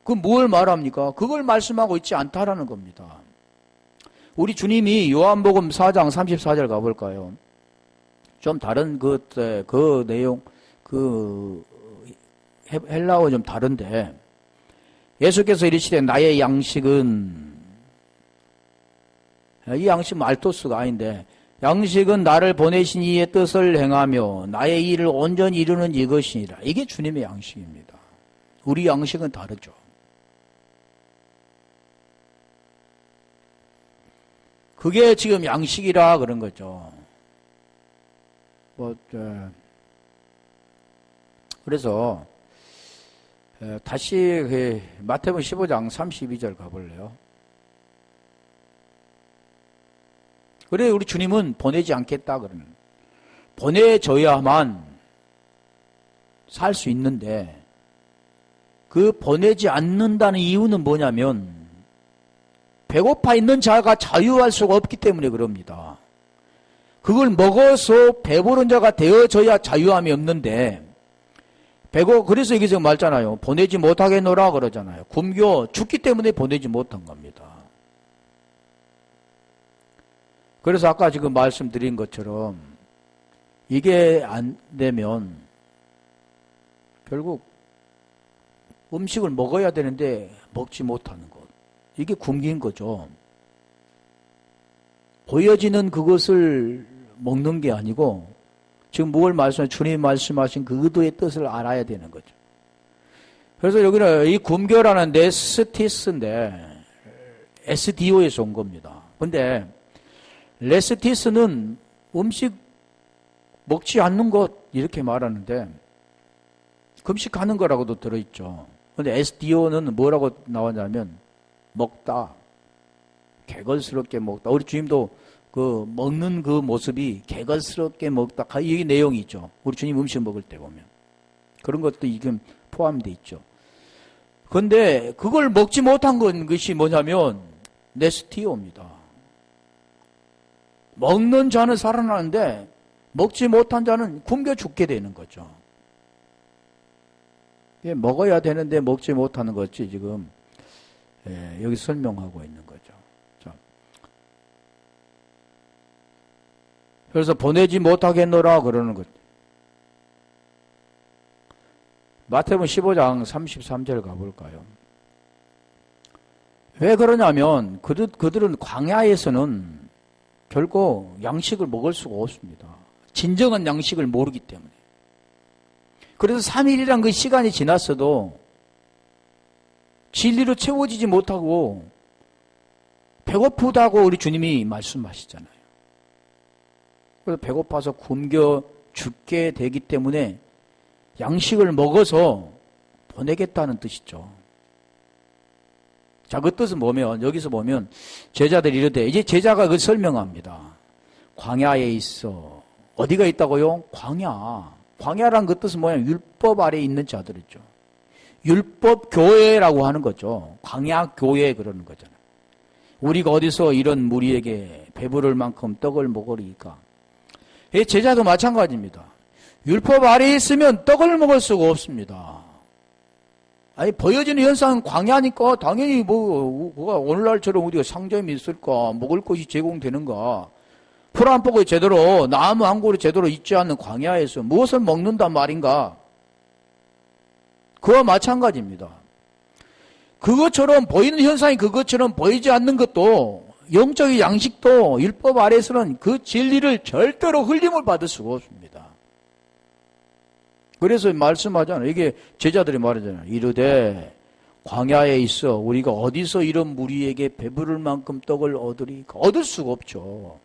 Speaker 1: 그 뭘 말합니까? 그걸 말씀하고 있지 않다라는 겁니다. 우리 주님이 요한복음 4장 34절 가볼까요? 좀 다른 그 내용 헬라어 좀 다른데 예수께서 이르시되 나의 양식은 이 양식은 알토스가 아닌데 양식은 나를 보내신 이의 뜻을 행하며 나의 일을 온전히 이루는 이것이니라. 이게 주님의 양식입니다. 우리 양식은 다르죠. 그게 지금 양식이라 그런 거죠. 그래서 다시 마태복음 15장 32절 가볼래요? 그래 우리 주님은 보내지 않겠다 그러는, 보내줘야만 살 수 있는데 그 보내지 않는다는 이유는 뭐냐면 배고파 있는 자가 자유할 수가 없기 때문에 그럽니다. 그걸 먹어서 배부른 자가 되어져야 자유함이 없는데, 그래서 여기서 말잖아요. 보내지 못하겠노라 그러잖아요. 굶겨 죽기 때문에 보내지 못한 겁니다. 그래서 아까 지금 말씀드린 것처럼 이게 안 되면 결국 음식을 먹어야 되는데 먹지 못하는 것. 이게 굶긴 거죠. 보여지는 그것을 먹는 게 아니고 지금 뭘 주님이 말씀하신 그 의도의 뜻을 알아야 되는 거죠. 그래서 여기는 이 굶겨라는 레스티스인데 SDO에서 온 겁니다. 근데 레스티스는 음식 먹지 않는 것 이렇게 말하는데 금식하는 거라고도 들어있죠. 근데 SDO는 뭐라고 나왔냐면 먹다, 개걸스럽게 먹다. 우리 주님도 그 먹는 그 모습이 개걸스럽게 먹다. 이 내용이 있죠. 우리 주님 음식 먹을 때 보면 그런 것도 지금 포함되어 있죠. 그런데 그걸 먹지 못한 것이 뭐냐면 네스티오입니다. 먹는 자는 살아나는데 먹지 못한 자는 굶겨 죽게 되는 거죠. 먹어야 되는데 먹지 못하는 것이 지금 여기 설명하고 있는 거죠. 그래서 보내지 못하겠노라 그러는 것. 마태복음 15장 33절 가볼까요? 왜 그러냐면 그들은 광야에서는 결코 양식을 먹을 수가 없습니다. 진정한 양식을 모르기 때문에. 그래서 3일이란 그 시간이 지났어도 진리로 채워지지 못하고 배고프다고 우리 주님이 말씀하시잖아요. 그래서 배고파서 굶겨 죽게 되기 때문에 양식을 먹어서 보내겠다는 뜻이죠. 자, 그 뜻은 뭐면, 여기서 보면 제자들이 이르되, 이제 제자가 그 설명합니다. 광야에 있어. 어디가 있다고요? 광야. 광야란 그 뜻은 뭐냐? 율법 아래에 있는 자들이죠. 율법 교회라고 하는 거죠. 광야 교회 그러는 거잖아요. 우리가 어디서 이런 무리에게 배부를 만큼 떡을 먹으리까? 제자도 마찬가지입니다. 율법 아래에 있으면 떡을 먹을 수가 없습니다. 아니, 보여지는 현상은 광야니까 당연히 뭐가 오늘날처럼 우리가 상점이 있을까? 먹을 것이 제공되는가? 풀 한 포기 제대로, 나무 한 그루 제대로 있지 않는 광야에서 무엇을 먹는단 말인가? 그와 마찬가지입니다. 그것처럼 보이는 현상이 그것처럼 보이지 않는 것도 영적인 양식도 율법 아래에서는 그 진리를 절대로 흘림을 받을 수가 없습니다. 그래서 말씀하잖아요. 이게 제자들이 말하잖아요. 이르되 광야에 있어 우리가 어디서 이런 무리에게 배부를 만큼 떡을 얻으리까? 얻을 수가 없죠.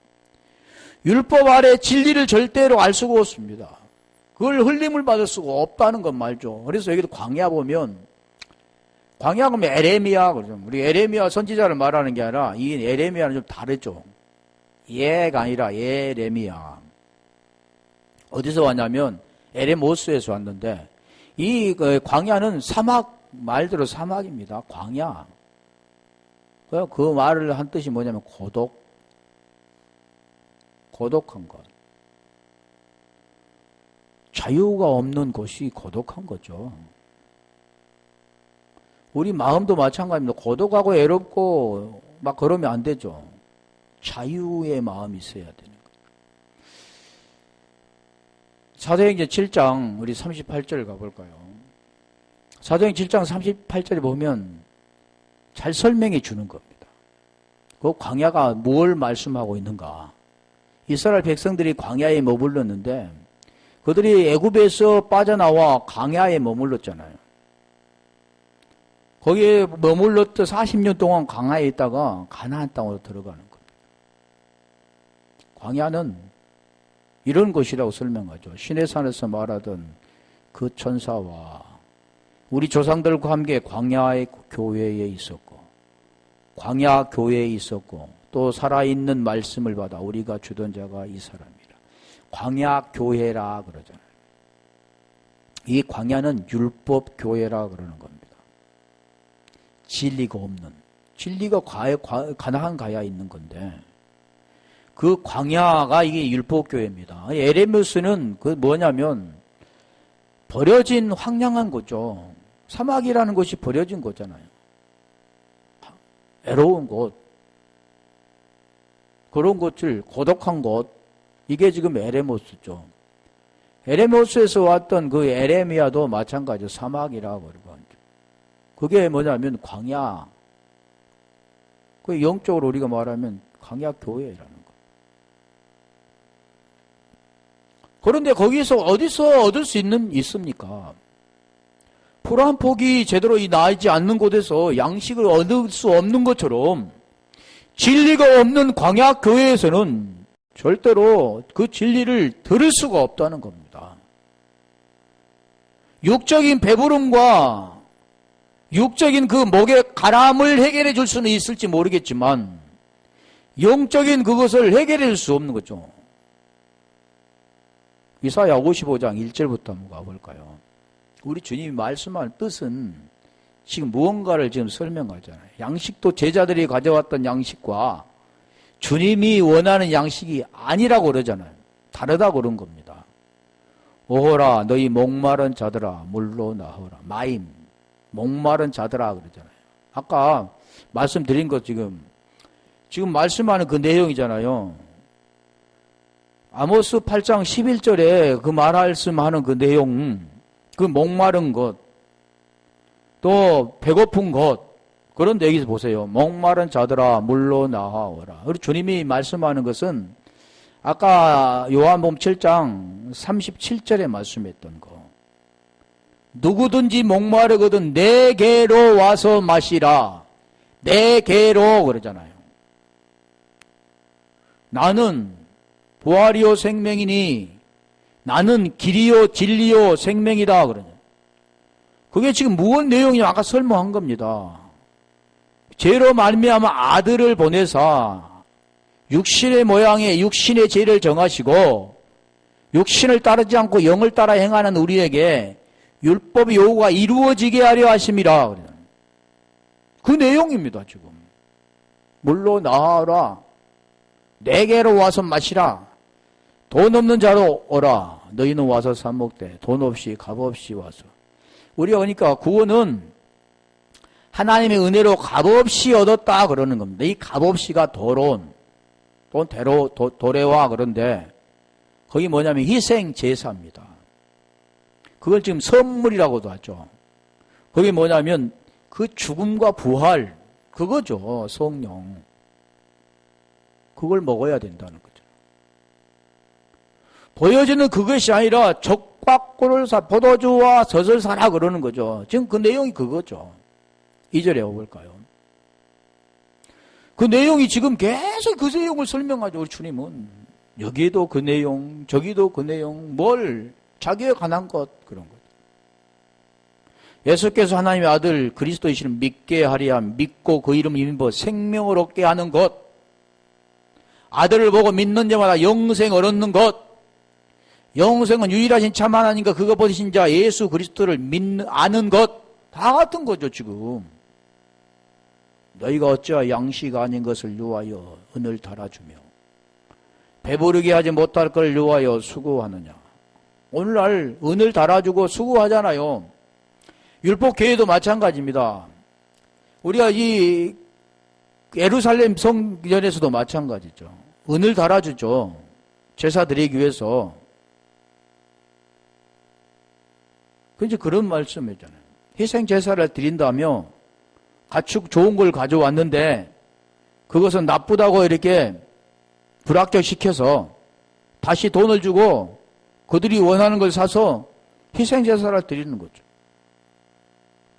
Speaker 1: 율법 아래 진리를 절대로 알 수가 없습니다. 그걸 흘림을 받을 수가 없다는 건 말죠. 그래서 여기도 광야 보면 광야 그러면 에레미야 그러죠. 우리 에레미야 선지자를 말하는 게 아니라 이 에레미야는 좀 다르죠. 예가 아니라 예레미야. 어디서 왔냐면 에레모스에서 왔는데 이 광야는 사막 말대로 사막입니다. 광야. 그 말을 한 뜻이 뭐냐면 고독한 것. 자유가 없는 곳이 고독한 거죠. 우리 마음도 마찬가지입니다. 고독하고 애롭고 막 그러면 안 되죠. 자유의 마음이 있어야 되는 거예요. 사도행전 7장 우리 38절 가볼까요? 사도행전 7장 38절에 보면 잘 설명해 주는 겁니다. 그 광야가 뭘 말씀하고 있는가? 이스라엘 백성들이 광야에 머물렀는데 그들이 애굽에서 빠져나와 광야에 머물렀잖아요. 거기에 머물렀던 40년 동안 광야에 있다가 가나안 땅으로 들어가는 겁니다. 광야는 이런 것이라고 설명하죠. 시내산에서 말하던 그 천사와 우리 조상들과 함께 광야의 교회에 있었고, 광야 교회에 있었고, 또 살아있는 말씀을 받아 우리가 주던 자가 이 사람이라. 광야 교회라 그러잖아요. 이 광야는 율법 교회라 그러는 겁니다. 진리가 없는, 진리가 가나안 가야 있는 건데, 그 광야가 이게 율법 교회입니다. 에레미우스는 그 뭐냐면 버려진 황량한 거죠. 사막이라는 곳이 버려진 거잖아요. 외로운 곳, 그런 곳을, 고독한 곳, 이게 지금 에레모스죠. 에레모스에서 왔던 그 에레미야도 마찬가지로 사막이라고 그러고, 그게 뭐냐면 광야, 그 영적으로 우리가 말하면 광야 교회라는 거. 그런데 거기서 어디서 얻을 수 있습니까? 풀 한 폭이 제대로 나지 않는 곳에서 양식을 얻을 수 없는 것처럼 진리가 없는 광야 교회에서는 절대로 그 진리를 들을 수가 없다는 겁니다. 육적인 배부름과 육적인 그 목의 가람을 해결해 줄 수는 있을지 모르겠지만 영적인 그것을 해결해 줄 수 없는 거죠. 이사야 55장 1절부터 한번 가볼까요? 우리 주님이 말씀한 뜻은 지금 무언가를 지금 설명하잖아요. 양식도 제자들이 가져왔던 양식과 주님이 원하는 양식이 아니라고 그러잖아요. 다르다고 그런 겁니다. 오호라 너희 목마른 자들아 물로 나오라. 마임, 목마른 자들아 그러잖아요. 아까 말씀드린 것 지금 말씀하는 그 내용이잖아요. 아모스 8장 11절에 그 말씀하는 그 내용, 그 목마른 것, 또 배고픈 것, 그런데 여기서 보세요. 목마른 자들아 물로 나와오라. 우리 주님이 말씀하는 것은 아까 요한복음 7장 37절에 말씀했던 거. 누구든지 목마르거든 내게로 와서 마시라. 내게로 그러잖아요. 나는 부활이요 생명이니 나는 길이요 진리요 생명이다 그러냐. 그게 지금 무슨 내용이냐 아까 설명한 겁니다. 죄로 말미암아 아들을 보내사 육신의 모양에 육신의 죄를 정하시고 육신을 따르지 않고 영을 따라 행하는 우리에게 율법의 요구가 이루어지게 하려 하심이라. 그 내용입니다. 지금 물로 나와라. 내게로 와서 마시라. 돈 없는 자로 오라. 너희는 와서 사 먹되 돈 없이 값 없이 와서. 우리가 그러니까 구원은 하나님의 은혜로 값없이 얻었다 그러는 겁니다. 이 값없이가 도론, 도래와 그런데 거기 뭐냐면 희생 제사입니다. 그걸 지금 선물이라고도 하죠. 그게 뭐냐면 그 죽음과 부활 그거죠. 성령. 그걸 먹어야 된다는 거죠. 보여지는 그것이 아니라 적과 꿀을 사 포도주와 젖을 사라 그러는 거죠. 지금 그 내용이 그거죠. 2절에 해볼까요? 그 내용이 지금 계속 그 내용을 설명하죠. 우리 주님은 여기에도 그 내용, 저기도 그 내용, 뭘 자기에 관한 것 그런 것. 예수께서 하나님의 아들 그리스도이시를 믿게 하리야 믿고 그 이름 힘입어 생명을 얻게 하는 것. 아들을 보고 믿는 자마다 영생을 얻는 것. 영생은 유일하신 참 하나님과 그거 보신 자 예수 그리스도를 아는 것. 다 같은 거죠 지금. 너희가 어찌하여 양식 아닌 것을 요하여 은을 달아주며 배부르게 하지 못할 걸 요하여 수고하느냐. 오늘날 은을 달아주고 수고하잖아요. 율법교회도 마찬가지입니다. 우리가 이 예루살렘 성전에서도 마찬가지죠. 은을 달아주죠. 제사 드리기 위해서. 그래서 그런 말씀이잖아요. 희생 제사를 드린다며 가축 좋은 걸 가져왔는데 그것은 나쁘다고 이렇게 불합격시켜서 다시 돈을 주고 그들이 원하는 걸 사서 희생 제사를 드리는 거죠.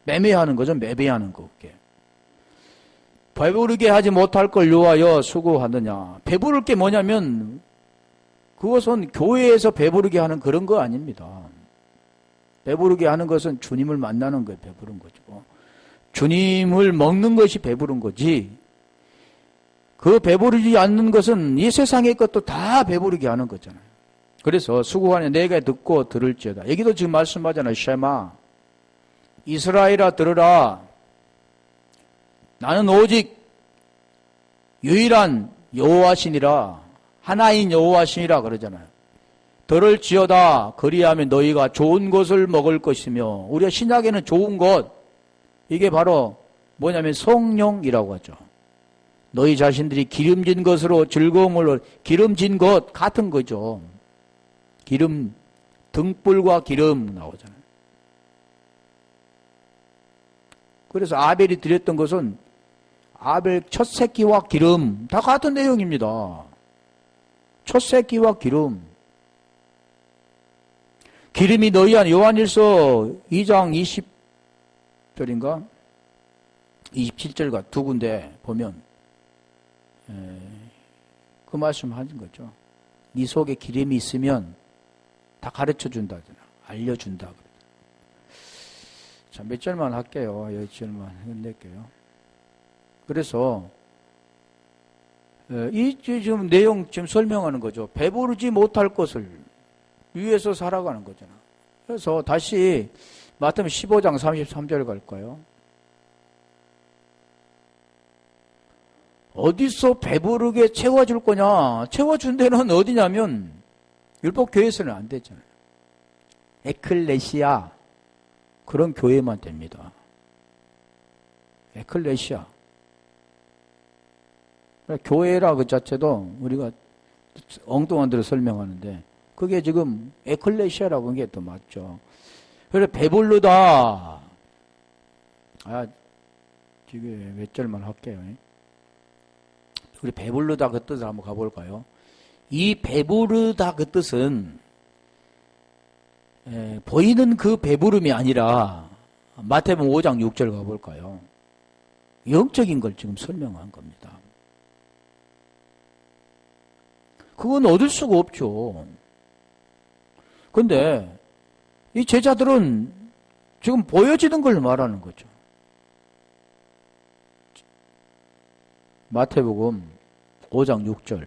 Speaker 1: 매매하는 거죠. 매매하는 거. 배부르게 하지 못할 걸 요하여 수고하느냐. 배부를 게 뭐냐면 그것은 교회에서 배부르게 하는 그런 거 아닙니다. 배부르게 하는 것은 주님을 만나는 거에 배부른 거죠. 주님을 먹는 것이 배부른 거지. 그 배부르지 않는 것은 이 세상의 것도 다 배부르게 하는 거잖아요. 그래서 수고하는 내가 듣고 들을지어다. 여기도 지금 말씀하잖아요. 쉐마. 이스라엘아 들으라. 나는 오직 유일한 여호와시니라. 하나인 여호와시니라 그러잖아요. 들을지어다. 그리하면 너희가 좋은 것을 먹을 것이며, 우리가 신약에는 좋은 것, 이게 바로 뭐냐면 성령이라고 하죠. 너희 자신들이 기름진 것으로 즐거움을, 기름진 것 같은 거죠. 기름, 등불과 기름 나오잖아요. 그래서 아벨이 드렸던 것은 아벨 첫 새끼와 기름, 다 같은 내용입니다. 첫 새끼와 기름. 기름이 너희 안, 요한일서 2장 20절인가? 27절과 두 군데 보면 그 말씀 하는 거죠. 네 속에 기름이 있으면 다 가르쳐 준다, 알려준다. 자, 몇 절만 할게요. 10절만 끝낼게요. 그래서 이 지금 내용 지금 설명하는 거죠. 배부르지 못할 것을 위해서 살아가는 거잖아. 그래서 다시 마태복음 15장 33절 갈까요? 어디서 배부르게 채워줄 거냐? 채워준 데는 어디냐면 율법 교회에서는 안 되잖아요. 에클레시아, 그런 교회만 됩니다. 에클레시아. 교회라 그 자체도 우리가 엉뚱한 대로 설명하는데 그게 지금 에클레시아라고 하는 게 또 맞죠. 그래서 배부르다. 지금 몇 절만 할게요. 우리 배부르다 그 뜻을 한번 가볼까요? 이 배부르다 그 뜻은 보이는 그 배부름이 아니라 마태복음 5장 6절 가볼까요? 영적인 걸 지금 설명한 겁니다. 그건 얻을 수가 없죠. 근데 이 제자들은 지금 보여지는 걸 말하는 거죠. 마태복음 5장 6절.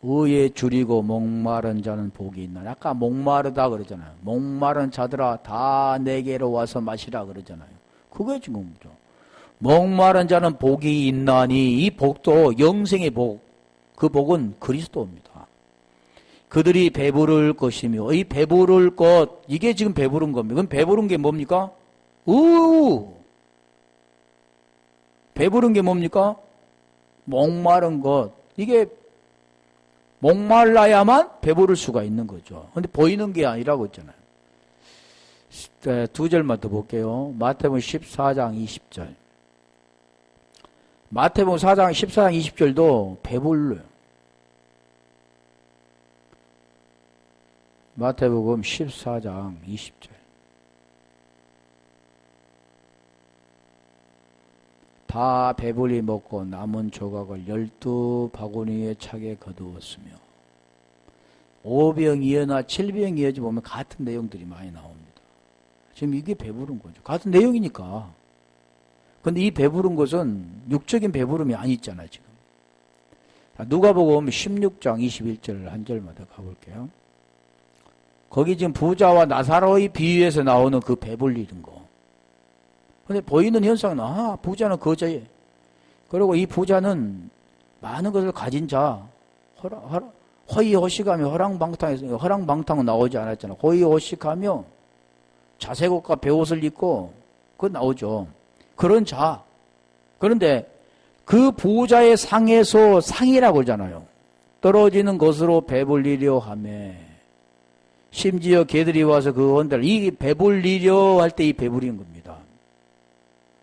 Speaker 1: 의에 줄이고 목마른 자는 복이 있나니. 아까 목마르다 그러잖아요. 목마른 자들아 다 내게로 와서 마시라 그러잖아요. 그게 지금 뭐죠? 목마른 자는 복이 있나니. 이 복도 영생의 복. 그 복은 그리스도입니다. 그들이 배부를 것이며, 이 배부를 것, 이게 지금 배부른 겁니다. 그럼 배부른 게 뭡니까? 배부른 게 뭡니까? 목마른 것. 이게 목말라야만 배부를 수가 있는 거죠. 근데 보이는 게 아니라고 했잖아요. 두 절만 더 볼게요. 마태복음 14장 20절. 마태복음 14장 20절도 배불러요. 마태복음 14장 20절. 다 배불리 먹고 남은 조각을 12바구니에 차게 거두었으며 5병이어나 7병이어지 보면 같은 내용들이 많이 나옵니다. 지금 이게 배부른 거죠. 같은 내용이니까. 근데 이 배부른 것은 육적인 배부름이 아니잖아요, 지금. 누가복음 16장 21절 한 절만 더 가볼게요. 거기 지금 부자와 나사로의 비유에서 나오는 그 배불리는 거. 근데 보이는 현상은, 부자는 거저예. 그리고 이 부자는 많은 것을 가진 자, 허위허식하며 허랑방탕해서, 허랑방탕은 나오지 않았잖아. 허위허식하며 자색 옷과 베옷을 입고, 그거 나오죠. 그런 자. 그런데 그 부자의 상에서 상이라고 하잖아요. 떨어지는 것으로 배불리려 하며, 심지어 개들이 와서 그 언들, 이 배불리려 할 때 이 배불리는 겁니다.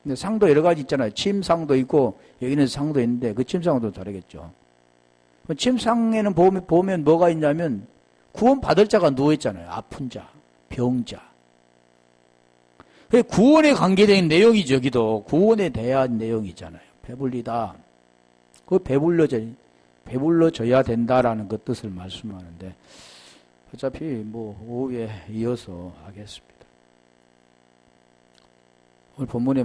Speaker 1: 근데 상도 여러 가지 있잖아요. 침상도 있고, 여기는 상도 있는데, 그 침상도 다르겠죠. 침상에는 보면 뭐가 있냐면, 구원 받을 자가 누워있잖아요. 아픈 자, 병자. 구원에 관계된 내용이죠, 여기도. 구원에 대한 내용이잖아요. 배불리다. 그 배불러져야 된다라는 그 뜻을 말씀하는데, 어차피 뭐 오후에 이어서 하겠습니다. 오늘 본문에